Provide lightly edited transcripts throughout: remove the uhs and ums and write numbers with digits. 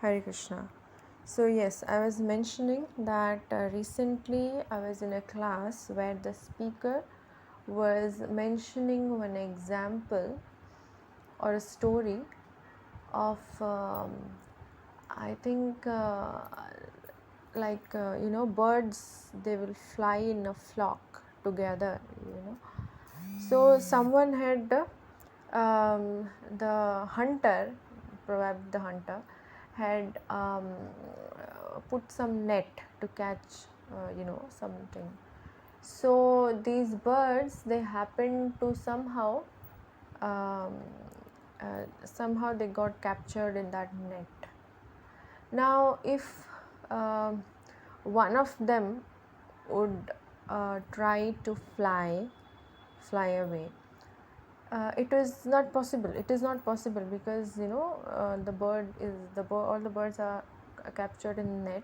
Hare Krishna. So, yes, I was mentioning that recently I was in a class where the speaker was mentioning one example or a story of, I think, birds, they will fly in a flock together. So, someone had the hunter, probably the hunter, had put some net to catch, something. So these birds, they happened to um, somehow they got captured in that net. Now, if um one of them would try to fly away, it is not possible. It is not possible because all the birds are captured in net,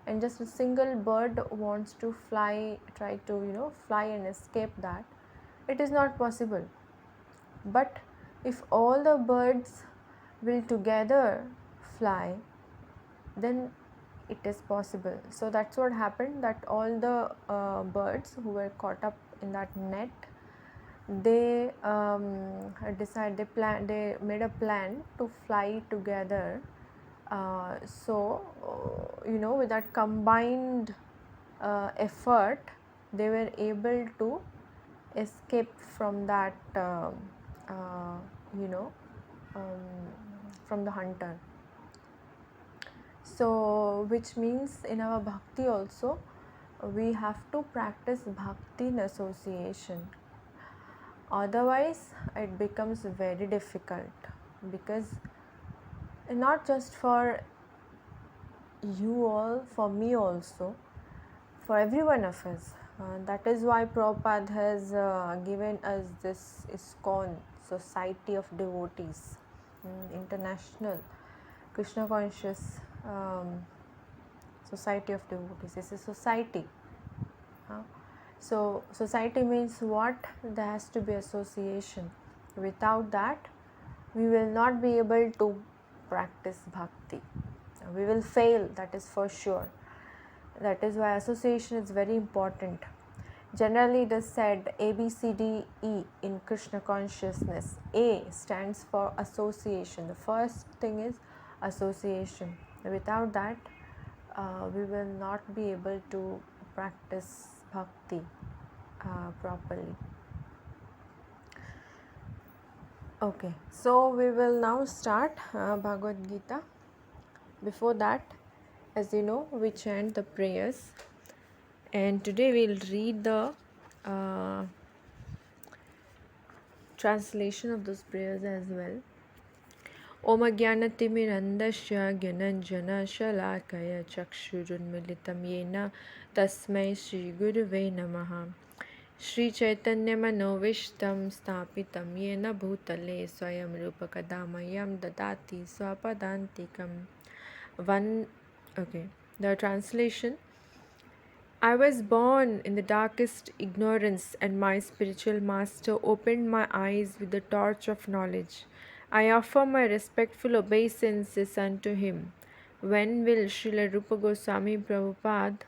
and just a single bird wants to try to fly and escape that. It is not possible. But if all the birds will together fly, then it is possible. So that's what happened, that all the birds who were caught up in that net, they they made a plan to fly together. With that combined effort, they were able to escape from that uh, you know um, from the hunter. So which means in our bhakti also, we have to practice bhakti in association. Otherwise it becomes very difficult, because not just for you all, for me also, for every one of us. That is why Prabhupada has given us this ISKCON, Society of Devotees, International Krishna Conscious Society of Devotees. It's a society. So society means what? There has to be association. Without that, we will not be able to practice bhakti. We will fail, that is for sure. That is why association is very important. Generally, it is said A, B, C, D, E in Krishna consciousness. A stands for association. The first thing is association. Without that, we will not be able to practice bhakti properly. Okay, so we will now start Bhagavad Gita. Before that, as you know, we chant the prayers, and today we'll read the uh, translation of those prayers as well. Om Jnanatimirandasya Gyananjana Shalakaya Chakshurunmilitam Yena Tasmai Shri Guruve Namaha. Shri Chaitanya Manovishtam Stapitam Yena Bhutale Swayam Rupakadamayam Dadati Swapadantikam. The translation. I was born in the darkest ignorance, and my spiritual master opened my eyes with the torch of knowledge. I offer my respectful obeisances unto him. When will Srila Rupa Goswami Prabhupada,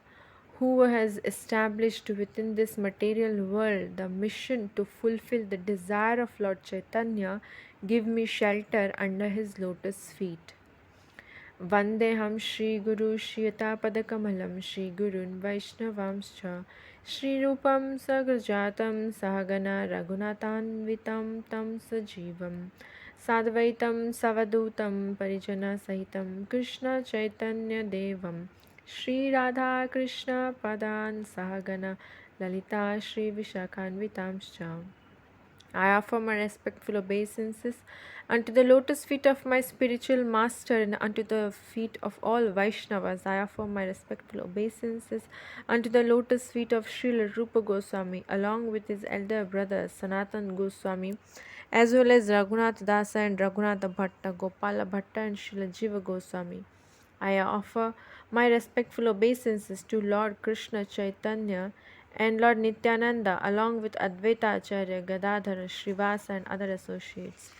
who has established within this material world the mission to fulfill the desire of Lord Chaitanya, give me shelter under his lotus feet? Vandeham Shri Guru Shiyatapadakamhalam Shri Gurun Vaishnavamscha Shri Rupam Sagrajatam Sahagana Raghunathanvitam Tam Sajivam Sadvaitam Savadutam Parijana Sahitam Krishna Chaitanya Devam Shri Radha Krishna Padan Sahagana Lalita Shri Vishakhanvitamscha. I offer my respectful obeisances unto the lotus feet of my spiritual master and unto the feet of all Vaishnavas. I offer my respectful obeisances unto the lotus feet of Srila Rupa Goswami, along with his elder brothers Sanatan Goswami, as well as Raghunath Dasa and Raghunath Bhatta, Gopala Bhatta and Srila Jiva Goswami. I offer my respectful obeisances to Lord Krishna Chaitanya and Lord Nityananda, along with Advaita Acharya, Gadadhara, Srivasa, and other associates.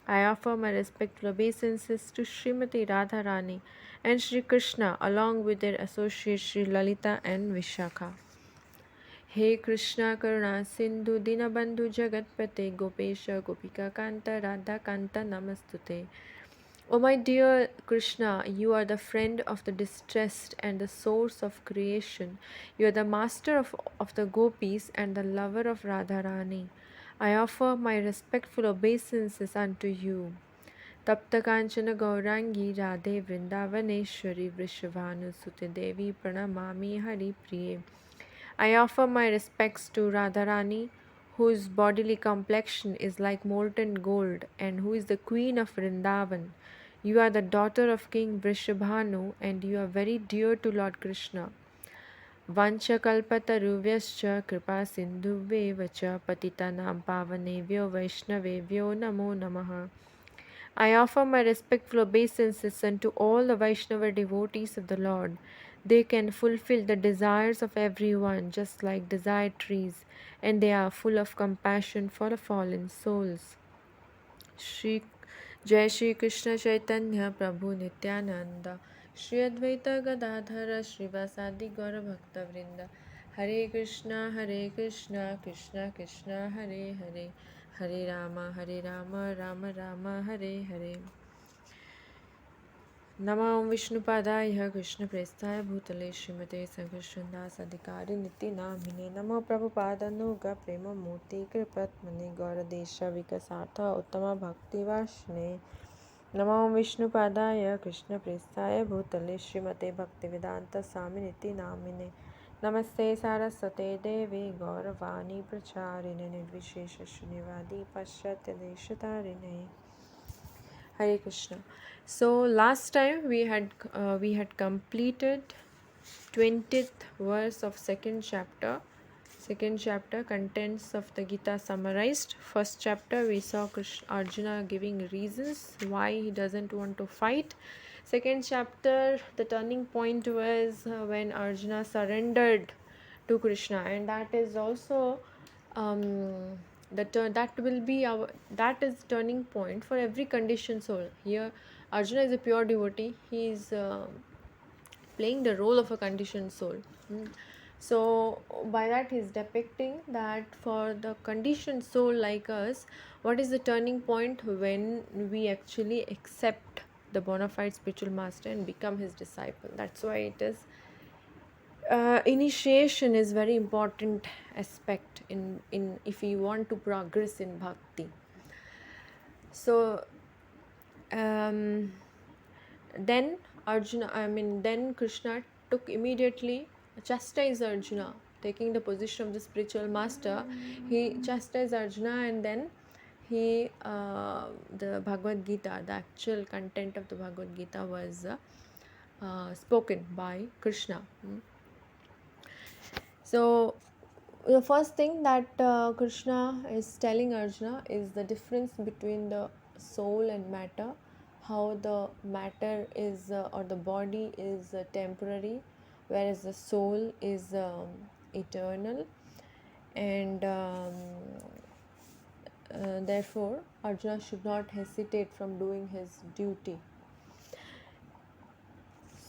I offer my respectful obeisances to Srimati Radharani and Sri Krishna along with their associates Sri Lalita and Vishakha. He Krishna Karuna Sindhu Dinabandhu Jagatpate Gopesha Gopika Kanta Radha Kanta Namastute. O my dear Krishna, you are the friend of the distressed and the source of creation. You are the master of the gopis and the lover of Radharani. I offer my respectful obeisances unto you. Tapta Kanchana Gaurangi Radhe Vrindavaneshwari Vrishabhanu Sute Devi Pranamami Hari Priye. I offer my respects to Radharani, whose bodily complexion is like molten gold and who is the queen of Vrindavan. You are the daughter of King Vrishabhanu and you are very dear to Lord Krishna. Vanchakalpataruvyascha kripa sindhuvyeva cha patitanam pavanevyo vaishnavevyo namo namaha. I offer my respectful obeisances unto all the Vaishnava devotees of the Lord. They can fulfill the desires of everyone, just like desired trees, and they are full of compassion for the fallen souls. Shri Jai Shri Krishna Chaitanya Prabhu Nityananda Shri Advaita Gadadhara Srivasadi Gaura Bhakta Vrinda Hare Krishna Krishna Krishna Hare Hare Hare Rama Rama Rama Hare Hare. नमो विष्णुपादाय कृष्णप्रेष्ठाय भूतले श्रीमते संकर्षणदास अधिकारी नित्य नामिने नमो प्रभुपादनुग प्रेममूर्ति कृपत्मने गौरदेश विकसार्थ उत्तम भक्तिवासिने नमो विष्णुपादाय कृष्णप्रेष्ठाय भूतले श्रीमते भक्तिवेदांत स्वामी नित्य नामिने नमस्ते सारस्वते देवी गौरवाणी प्रचारिणे निर्विशेष शून्यवादी पाश्चात्य देशतारिणे. Hare Krishna. So last time we had completed 20th verse of second chapter. Second chapter contents of the Gita summarized. First chapter we saw Arjuna giving reasons why he doesn't want to fight. Second chapter, the turning point was when Arjuna surrendered to Krishna, and that is also that will be that is turning point for every conditioned soul. Here Arjuna is a pure devotee. He is playing the role of a conditioned soul. So by that he's depicting that for the conditioned soul like us, what is the turning point when we actually accept the bona fide spiritual master and become his disciple. That's why it is initiation is very important aspect in if you want to progress in bhakti. So then then Krishna took immediately chastised Arjuna, taking the position of the spiritual master. He chastised Arjuna, and then he the Bhagavad Gita, the actual content of the Bhagavad Gita was spoken by Krishna. So the first thing that Krishna is telling Arjuna is the difference between the soul and matter, how the matter is or the body is temporary, whereas the soul is eternal, and therefore Arjuna should not hesitate from doing his duty.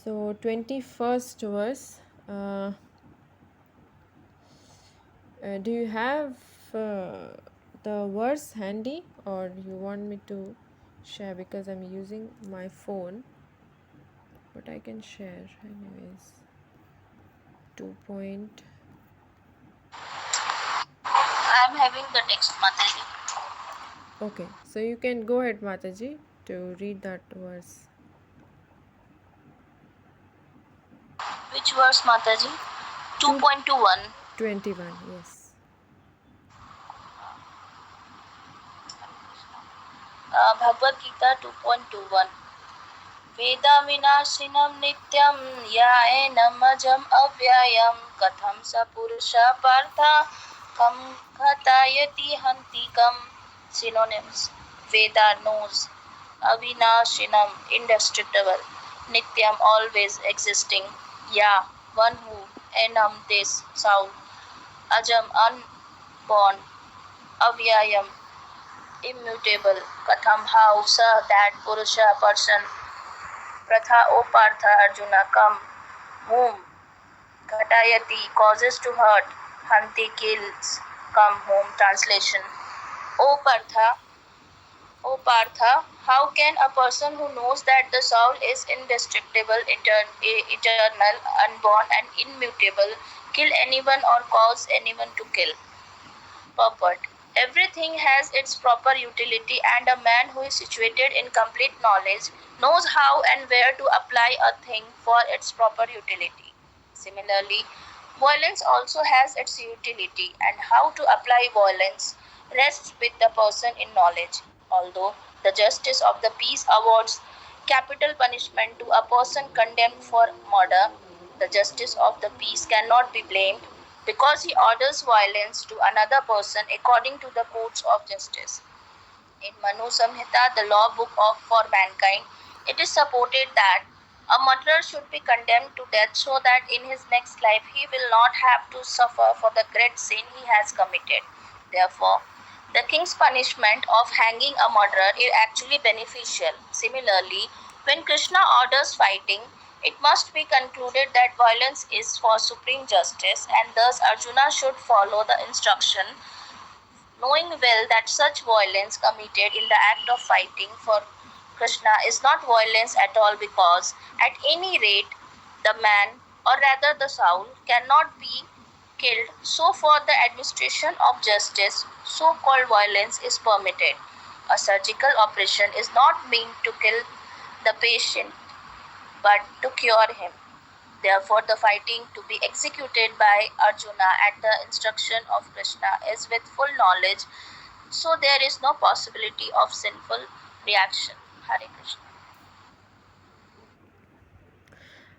So 21st verse. Do you have the verse handy, or you want me to share? Because I'm using my phone, but I can share anyways. 2 point. I'm having the text, Mataji. Okay, so you can go ahead, Mataji, to read that verse. Which verse, Mataji? 2.21. 21, yes. Bhagavad Gita 2.21. Veda vinashinam nityam yaenam ajam avyayam katham sa purusha partha kam khatayati hantikam. Synonyms. Veda knows. Avinashinam, indestructible. Nityam, always existing. Ya, one who. Enam, this, sound. Ajam, unborn. Avyayam, immutable. Katham how sa that Purusha person. Pratha O Partha Arjuna come whom Ghatayati causes to hurt. Hanti kills come home. Translation. O Partha, O Partha, how can a person who knows that the soul is indestructible, eternal, unborn, and immutable kill anyone or cause anyone to kill? Purport. Everything has its proper utility, and a man who is situated in complete knowledge knows how and where to apply a thing for its proper utility. Similarly, violence also has its utility, and how to apply violence rests with the person in knowledge. Although the justice of the peace awards capital punishment to a person condemned for murder, the justice of the peace cannot be blamed because he orders violence to another person according to the codes of justice. In Manu Samhita, the law book of for mankind, it is supported that a murderer should be condemned to death so that in his next life he will not have to suffer for the great sin he has committed. Therefore, the king's punishment of hanging a murderer is actually beneficial. Similarly, when Krishna orders fighting, it must be concluded that violence is for supreme justice, and thus Arjuna should follow the instruction, knowing well that such violence committed in the act of fighting for Krishna is not violence at all because, at any rate, the man, or rather the soul, cannot be killed. So, for the administration of justice, so called violence is permitted. A surgical operation is not meant to kill the patient but to cure him. Therefore, the fighting to be executed by Arjuna at the instruction of Krishna is with full knowledge, so there is no possibility of sinful reaction. Hare Krishna.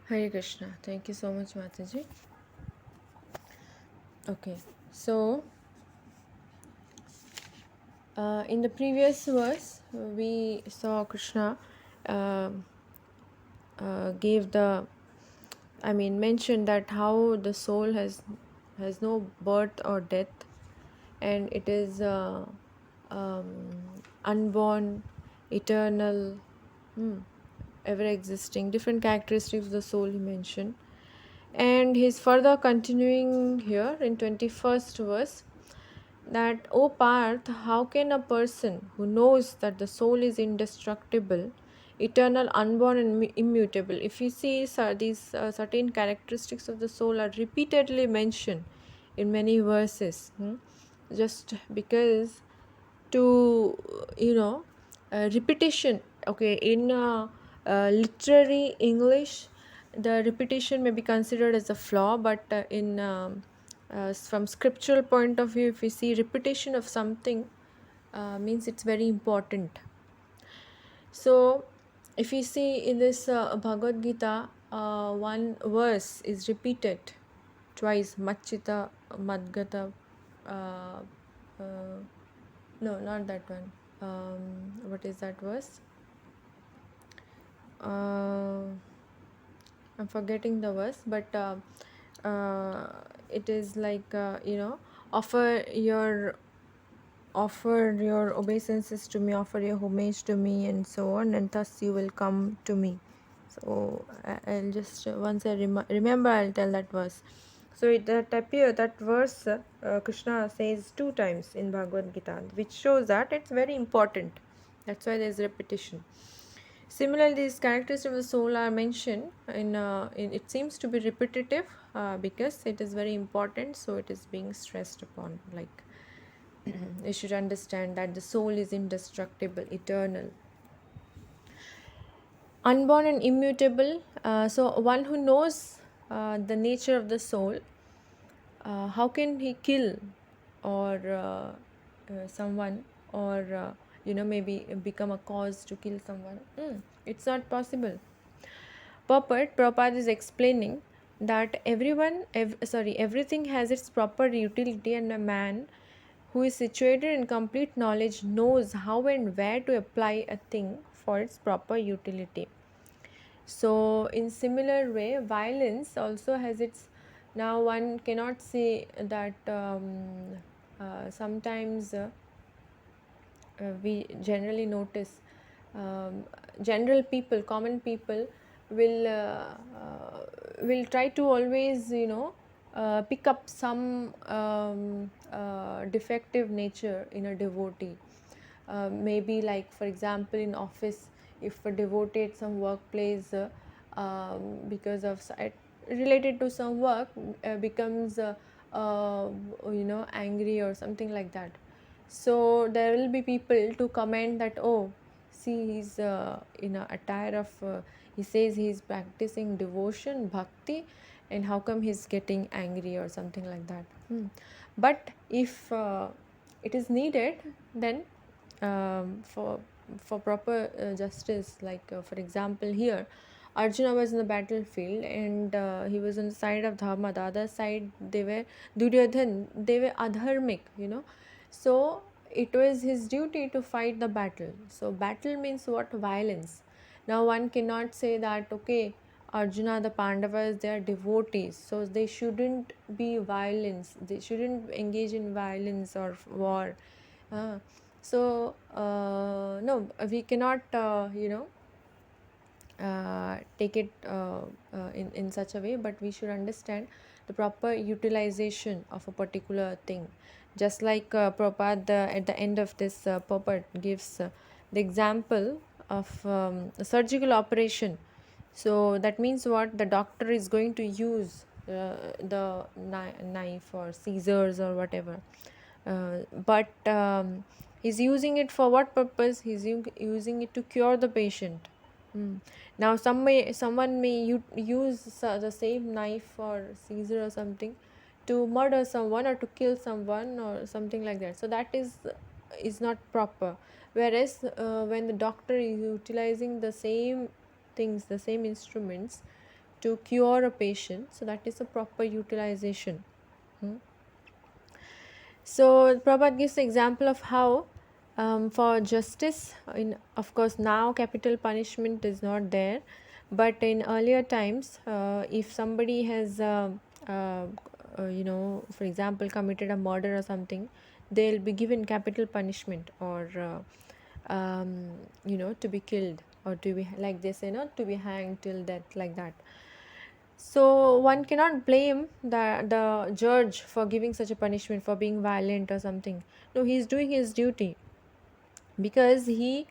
Hare Krishna. Thank you so much, Mataji. Okay, so in the previous verse, we saw Krishna uh, gave the, mentioned that how the soul has no birth or death, and it is unborn, eternal, ever existing, different characteristics of the soul he mentioned. And he's further continuing here in 21st verse that, O Parth, how can a person who knows that the soul is indestructible, eternal, unborn, and immutable, if you see these certain characteristics of the soul are repeatedly mentioned in many verses, just because to, repetition, okay, in literary English, the repetition may be considered as a flaw, but in from scriptural point of view, if we see repetition of something, means it's very important. So if you see in this Bhagavad Gita, one verse is repeated twice, Machita Madgata, uh, uh, no, not that one. What is that verse? I'm forgetting the verse, but it is like, offer your obeisances to me, offer your homage to me, and so on, and thus you will come to me. So I'll just once I remember, I'll tell that verse. So that verse Krishna says 2 times in Bhagavad Gita, which shows that it's very important. That's why there's repetition. Similarly, these characteristics of the soul are mentioned in it seems to be repetitive because it is very important, so it is being stressed upon. Like, you should understand that the soul is indestructible, eternal, unborn, and immutable. So one who knows the nature of the soul, how can he kill or someone, or maybe become a cause to kill someone? It's not possible. Prabhupada is explaining that everything has its proper utility, and a man who is situated in complete knowledge knows how and where to apply a thing for its proper utility. So in similar way, violence also has its, now one cannot say that sometimes we generally notice, um, general people, common people will will try to always, pick up some defective nature in a devotee. Maybe, like for example, in office, if a devotee at some workplace, because of related to some work, becomes uh, angry or something like that, so there will be people to comment that, oh, see, he's in a attire of, he says he's practicing devotion, bhakti, and how come he's getting angry or something like that. But if it is needed, then for proper justice, like for example, here Arjuna was in the battlefield, and he was on the side of Dharma. The other side, they were Duryodhan, they were adharmic, so it was his duty to fight the battle. So battle means what? Violence. Now one cannot say that, okay, Arjuna, the Pandavas, they are devotees, so they shouldn't be violence. They shouldn't engage in violence or war. Uh, no, we cannot, take it in such a way, but we should understand the proper utilization of a particular thing. Just like Prabhupada, at the end of this purport, gives the example of a surgical operation. So that means what? The doctor is going to use the knife or scissors or whatever, but he's using it for what purpose? He's using it to cure the patient. Now someone may use the same knife or scissor or something to murder someone or to kill someone or something like that. So that is not proper. Whereas when the doctor is utilizing the same things, the same instruments, to cure a patient, so that is a proper utilization. So Prabhupada gives the example of how, for justice, in of course now capital punishment is not there, but in earlier times, if somebody has, for example, committed a murder or something, they'll be given capital punishment, or to be killed, or to be, like they say, not to be hanged till death, like that. So one cannot blame the judge for giving such a punishment, for being violent or something. No, he is doing his duty, because he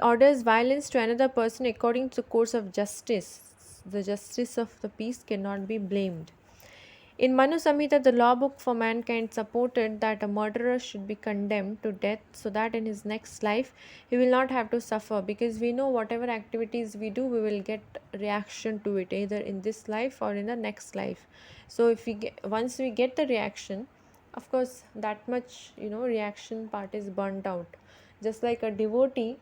orders violence to another person according to the course of justice. The justice of the peace cannot be blamed. In Manu Samhita, the law book for mankind supported that a murderer should be condemned to death, so that in his next life he will not have to suffer, because we know whatever activities we do, we will get reaction to it either in this life or in the next life. So if once we get the reaction, of course that much, reaction part is burnt out. Just like a devotee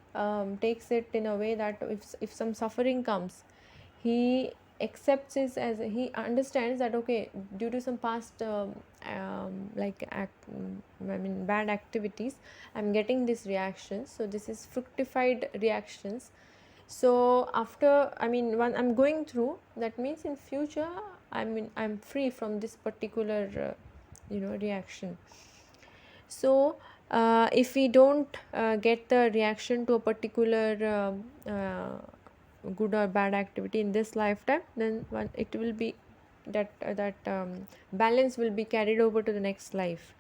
takes it in a way that if some suffering comes, he accepts it, as he understands that, okay, due to some past I mean bad activities, I'm getting this reaction, so this is fructified reactions. So after, I mean, when I'm going through, that means in future, I'm free from this particular reaction. So if we don't get the reaction to a particular good or bad activity in this lifetime, then it will be that balance will be carried over to the next life.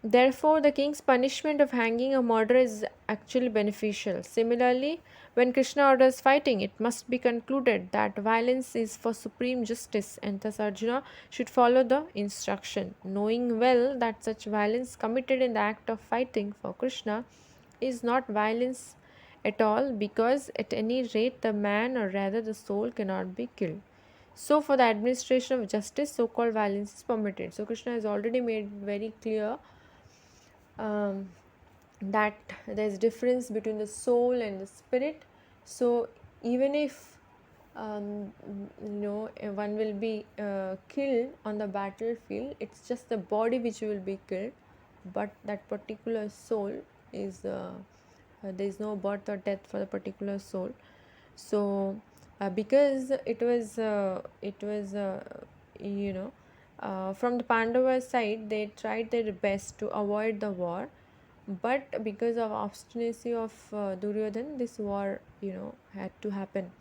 Therefore, the king's punishment of hanging a murderer is actually beneficial. Similarly, when Krishna orders fighting, it must be concluded that violence is for supreme justice, and thus Arjuna should follow the instruction, knowing well that such violence committed in the act of fighting for Krishna is not violence at all, because at any rate the man, or rather the soul, cannot be killed. So, for the administration of justice, so called violence is permitted. So, Krishna has already made very clear um, that there's difference between the soul and the spirit. So even if one will be killed on the battlefield, it's just the body which will be killed, but that particular soul is there is no birth or death for the particular soul. So because it was you know from the Pandava side, they tried their best to avoid the war, But because of obstinacy of Duryodhan, this war, had to happen.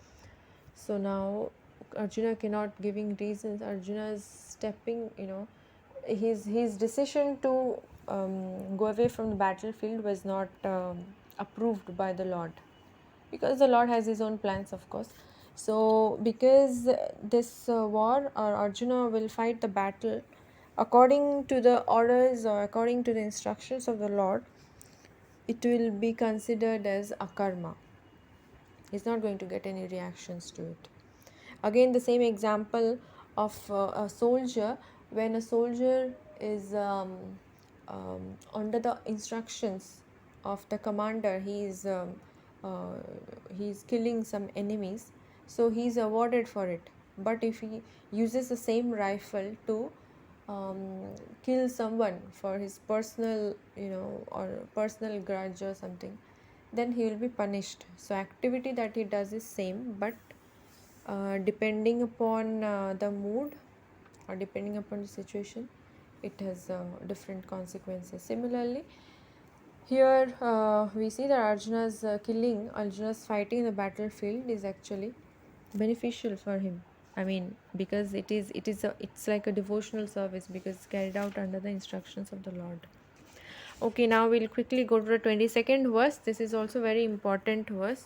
So now Arjuna cannot giving reasons. Arjuna is stepping, his decision to go away from the battlefield was not approved by the Lord, because the Lord has his own plans, of course. So because this war, or Arjuna will fight the battle according to the orders or according to the instructions of the Lord, it will be considered as akarma. He's not going to get any reactions to it. Again, the same example of a soldier. When a soldier is under the instructions of the commander, uh, he's killing some enemies, so he's awarded for it. But if he uses the same rifle to kill someone for his personal, or personal grudge or something, then he will be punished. So activity that he does is same, but depending upon the mood, or depending upon the situation, it has different consequences. Similarly, here we see that Arjuna's fighting in the battlefield is actually beneficial for him. I mean, because it's like a devotional service, because it's carried out under the instructions of the Lord. Okay, now we'll quickly go to the 22nd verse. This is also very important verse.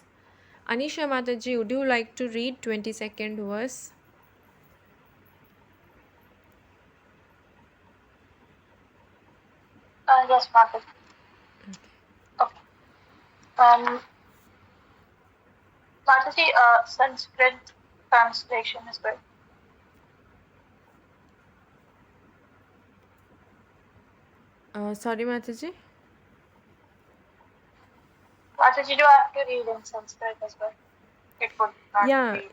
Anisha Mataji, would you like to read 22nd verse? Yes, Margaret. Okay. Mataji, Sanskrit translation is good. Sorry, Mataji. Mataji, you have to read in Sanskrit as well. It would not Yeah, be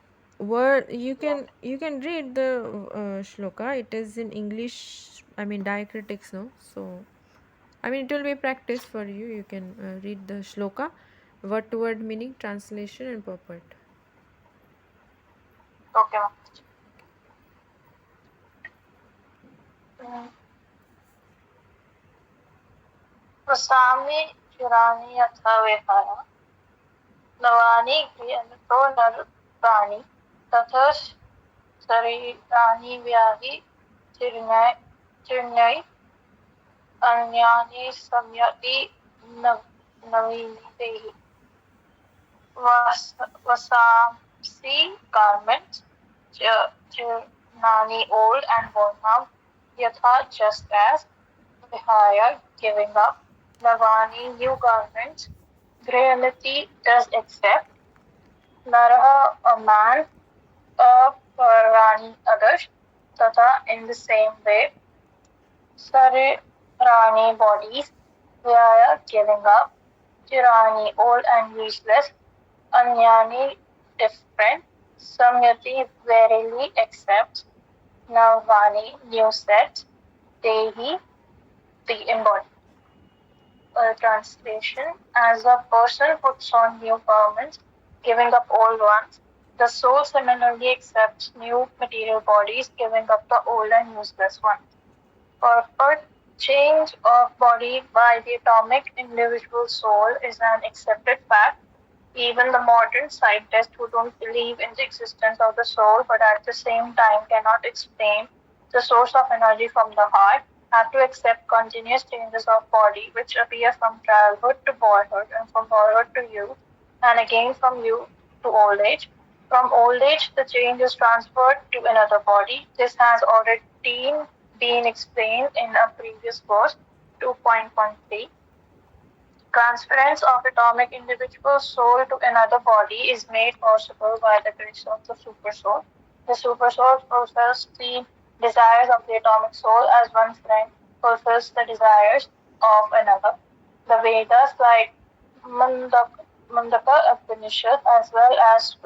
you long. can read the shloka. It is in English. I mean, diacritics, no. So, I mean, it will be practice for you. You can read the shloka, word to word meaning, translation, and purport. Okay, Mataji. Mm. Vasami Churani Yatha Vihara Navani Griyanto Narprani Tatha Sarirani Vyahi Chirnai Anyani Samyati Navini Vasamsi garments, Chirnani old and worn out, Yatha just as, Vihaya giving up, Navani new garments, Grayalati does accept, Naraha a man, Parani others, Tata in the same way, Sarirani bodies, Vihaya giving up, Chirani old and useless, Anyani different, Samyati verily accepts, Navani new set, Dehi the embodied. Translation: as a person puts on new garments, giving up old ones, the soul similarly accepts new material bodies, giving up the old and useless ones. Purport: change of body by the atomic individual soul is an accepted fact. Even the modern scientists who don't believe in the existence of the soul but at the same time cannot explain the source of energy from the heart have to accept continuous changes of body which appear from childhood to boyhood and from boyhood to youth and again from youth to old age. From old age, the change is transferred to another body. This has already been explained in a previous verse 2.13. Transference of atomic individual soul to another body is made possible by the grace of the supersoul. The supersoul fulfills the desires of the atomic soul as one friend fulfills the desires of another. The Vedas, like Mundaka Upanishad as well as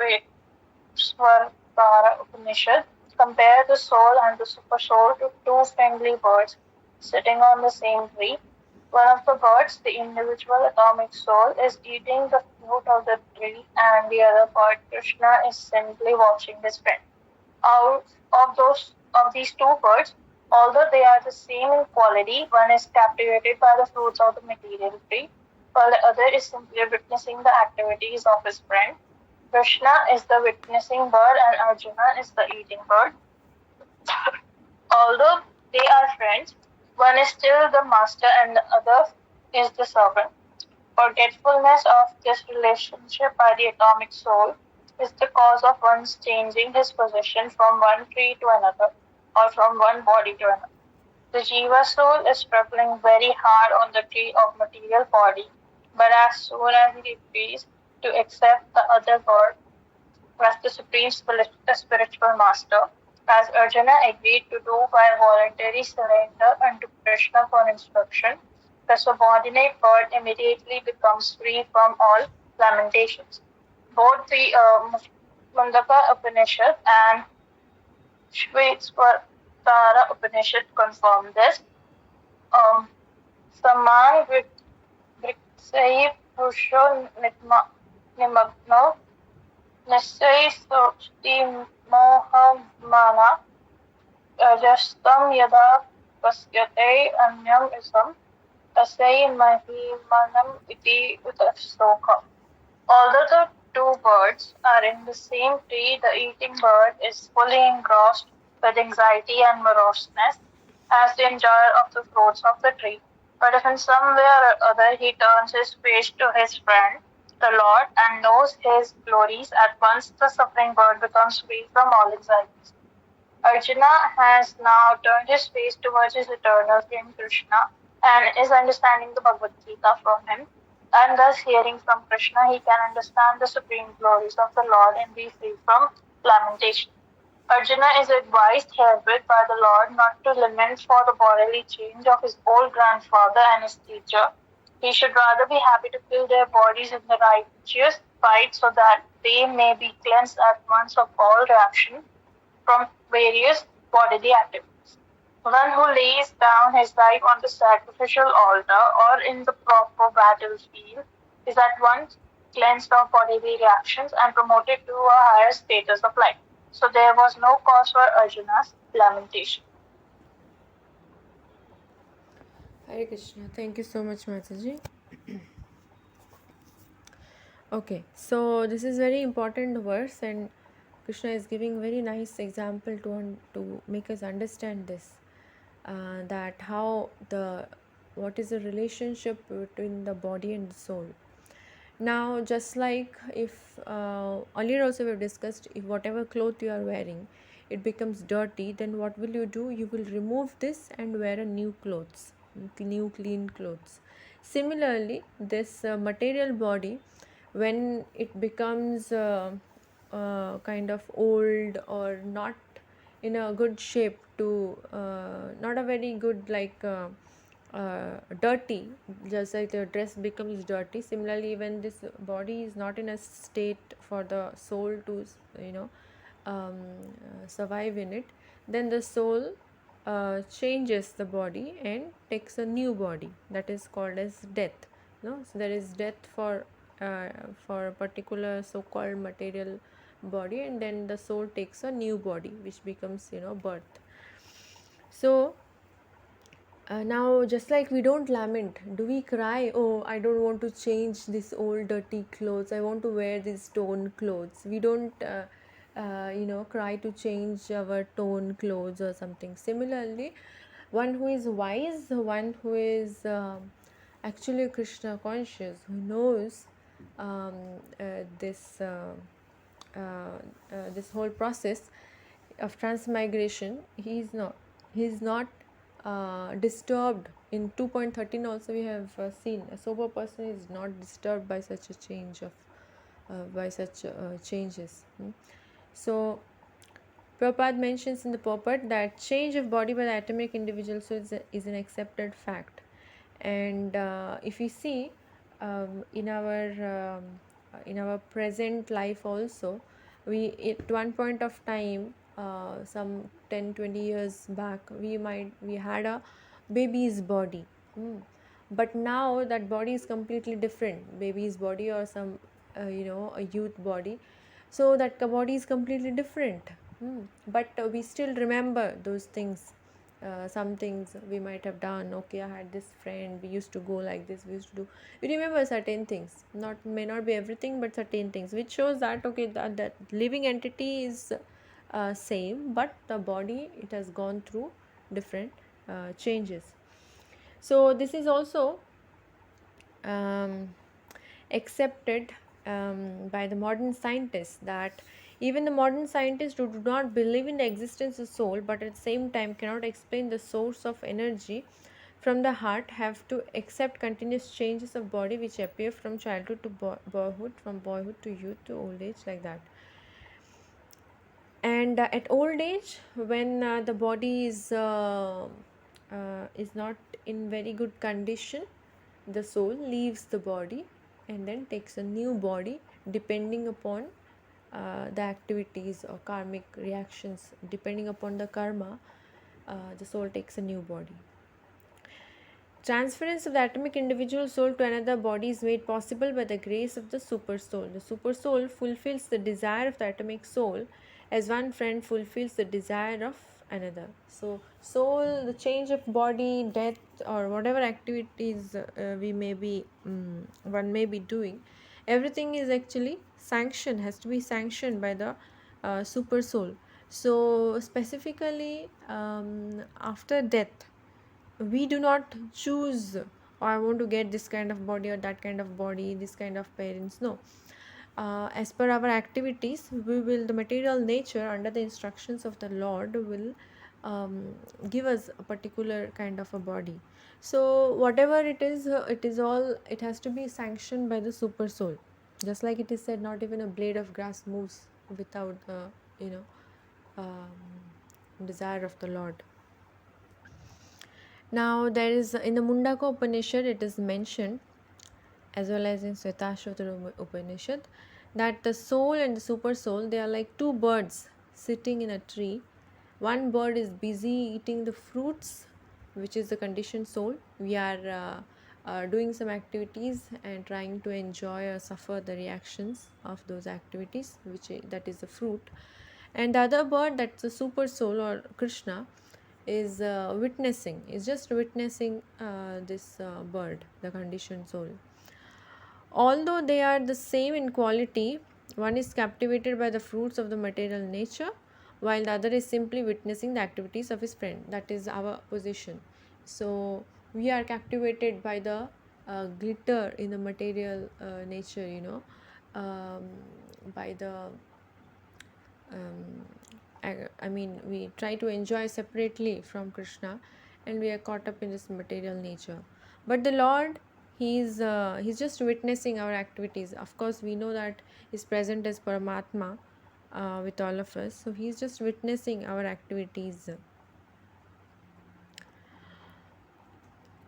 Svarvara Upanishad, compare the soul and the supersoul to two friendly birds sitting on the same tree. One of the birds, the individual atomic soul, is eating the fruit of the tree, and the other bird, Krishna, is simply watching his friend. Out of these two birds, Although they are the same in quality, one is captivated by the fruits of the material tree, while the other is simply witnessing the activities of his friend. Krishna is the witnessing bird and Arjuna is the eating bird. Although they are friends, one is still the master and the other is the servant. Forgetfulness of this relationship by the atomic soul is the cause of one's changing his position from one tree to another or from one body to another. The Jiva soul is struggling very hard on the tree of material body, but as soon as he agrees to accept the other God as the supreme spiritual master, as Arjuna agreed to do by voluntary surrender unto Krishna for instruction, the subordinate bird immediately becomes free from all lamentations. Both the Mundaka Upanishad and Shvetasvatara Upanishad confirm this. Um, Saman Vriksai Purusho Nimagno Nisai Sochti Mohamana Rajastam Yada Pasyate Anyam Isam Tasai Mahimanam Iti Utasoka. Although the two birds are in the same tree, the eating bird is fully engrossed with anxiety and moroseness as the enjoyer of the fruits of the tree. But if in some way or other he turns his face to his friend, the Lord, and knows his glories, at once the suffering bird becomes free from all anxieties. Arjuna has now turned his face towards his eternal friend Krishna and is understanding the Bhagavad Gita from him. And thus, hearing from Krishna, he can understand the supreme glories of the Lord and be free from lamentation. Arjuna is advised herewith by the Lord not to lament for the bodily change of his old grandfather and his teacher. He should rather be happy to kill their bodies in the righteous fight so that they may be cleansed at once of all reaction from various bodily activities. One who lays down his life on the sacrificial altar or in the proper battlefield is at once cleansed of bodily reactions and promoted to a higher status of life. So there was no cause for Arjuna's lamentation. Hare Krishna. Thank you so much, Mataji. Okay, so this is very important verse, and Krishna is giving very nice example to make us understand this. That how the what is the relationship between the body and the soul. Now, just like if earlier also we've discussed, if whatever cloth you are wearing, it becomes dirty, then what will you do? You will remove this and wear a new clothes, new clean clothes. Similarly, this material body, when it becomes kind of old or not in a good shape to not a very good like dirty, just like the dress becomes dirty, similarly when this body is not in a state for the soul to survive in it, then the soul changes the body and takes a new body, that is called as death. No, so there is death for a particular so called material body, and then the soul takes a new body which becomes birth. So now, just like we don't lament, do we cry, oh, I don't want to change this old dirty clothes, I want to wear these torn clothes? We don't cry to change our torn clothes or something. Similarly, one who is wise, one who is actually Krishna conscious, who knows this this whole process of transmigration, he is not disturbed. In 2.13 also we have seen a sober person is not disturbed by such a change of by such changes. So Prabhupada mentions in the purport that change of body by the atomic individual so is an accepted fact. And if we see in our present life also, we at one point of time, some 10-20 years back, we had a baby's body. But now that body is completely different, baby's body or some a youth body, so that body is completely different. But we still remember those things, Some things we might have done. Okay, I had this friend, we used to go like this, we used to do, you remember certain things, not may not be everything, but certain things, which shows that okay, that living entity is same, but the body, it has gone through different changes. So this is also um, accepted by the modern scientists, that even the modern scientists who do not believe in the existence of soul, but at the same time cannot explain the source of energy from the heart, have to accept continuous changes of body which appear from childhood to boyhood, from boyhood to youth to old age, like that. And at old age, when the body is not in very good condition, the soul leaves the body and then takes a new body, depending upon the activities or karmic reactions. Depending upon the karma, the soul takes a new body. Transference of the atomic individual soul to another body is made possible by the grace of the super soul. The super soul fulfills the desire of the atomic soul as one friend fulfills the desire of another. So, soul, the change of body, death, or whatever activities one may be doing, everything is actually sanctioned, has to be sanctioned by the super soul. So, specifically, after death, we do not choose, or I want to get this kind of body or that kind of body, this kind of parents. No, as per our activities, we will, the material nature under the instructions of the Lord will give us a particular kind of a body. So whatever it is all, it has to be sanctioned by the super soul. Just like it is said, not even a blade of grass moves without the, you know desire of the Lord. Now, there is in the Mundaka Upanishad, it is mentioned, as well as in Svetashvatara Upanishad, that the soul and the super soul, they are like two birds sitting in a tree. One bird is busy eating the fruits, which is the conditioned soul. We are doing some activities and trying to enjoy or suffer the reactions of those activities, that is the fruit. And the other bird, that's the super soul or Krishna, is witnessing, is just witnessing this bird, the conditioned soul. Although they are the same in quality, one is captivated by the fruits of the material nature, while the other is simply witnessing the activities of his friend. That is our position. So we are captivated by the glitter in the material nature, by the I mean, we try to enjoy separately from Krishna, and we are caught up in this material nature. But the Lord, he's just witnessing our activities. Of course, we know that He's present as Paramatma with all of us. So He's just witnessing our activities.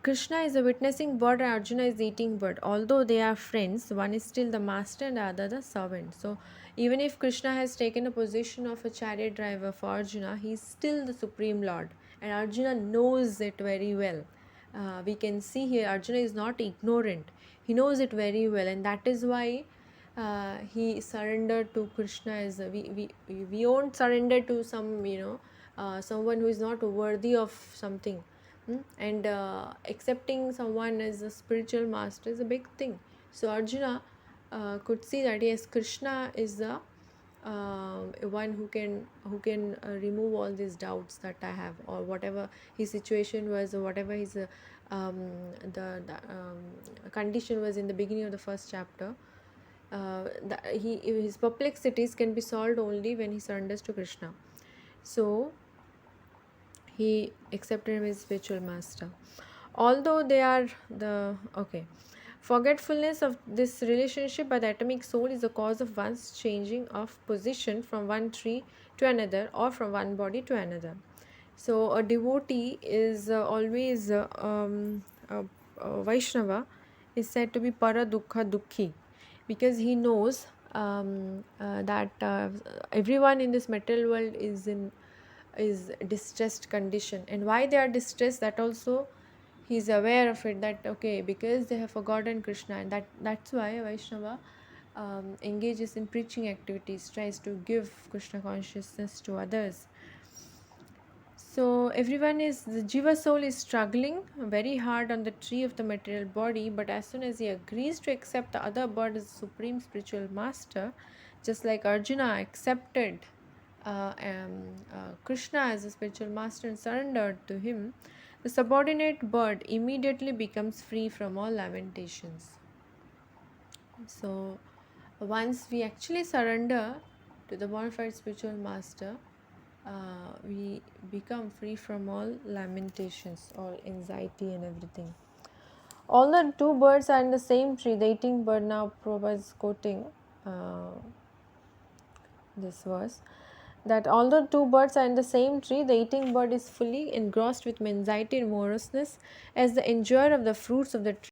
Krishna is a witnessing bird and Arjuna is the eating bird. Although they are friends, one is still the master and the other the servant. So, even if Krishna has taken a position of a chariot driver for Arjuna, he is still the supreme lord, and Arjuna knows it very well. We can see here Arjuna is not ignorant, he knows it very well, and that is why he surrendered to Krishna. As we won't surrender to some, someone who is not worthy of something. And accepting someone as a spiritual master is a big thing. So Arjuna could see that yes, Krishna is the one who can remove all these doubts that I have, or whatever his situation was, or whatever his condition was in the beginning of the first chapter. His perplexities can be solved only when he surrenders to Krishna. So he accepted him as spiritual master. Although they are the forgetfulness of this relationship by the atomic soul is the cause of one's changing of position from one tree to another, or from one body to another. So a devotee is always a Vaishnava is said to be para dukkha dukhi, because he knows that everyone in this material world is distressed condition, and why they are distressed, that also he is aware of it, that okay, because they have forgotten Krishna, and that's why a Vaishnava engages in preaching activities, tries to give Krishna consciousness to others. So everyone is the Jiva soul is struggling very hard on the tree of the material body, but as soon as he agrees to accept the other bird as supreme spiritual master, just like Arjuna accepted Krishna as a spiritual master and surrendered to him, the subordinate bird immediately becomes free from all lamentations. So once we actually surrender to the bona fide spiritual master, we become free from all lamentations, all anxiety, and everything. Although two birds are in the same tree, the eating bird, now Prabhupada is quoting uh, this verse, that although two birds are in the same tree, the eating bird is fully engrossed with anxiety and moroseness as the enjoyer of the fruits of the tree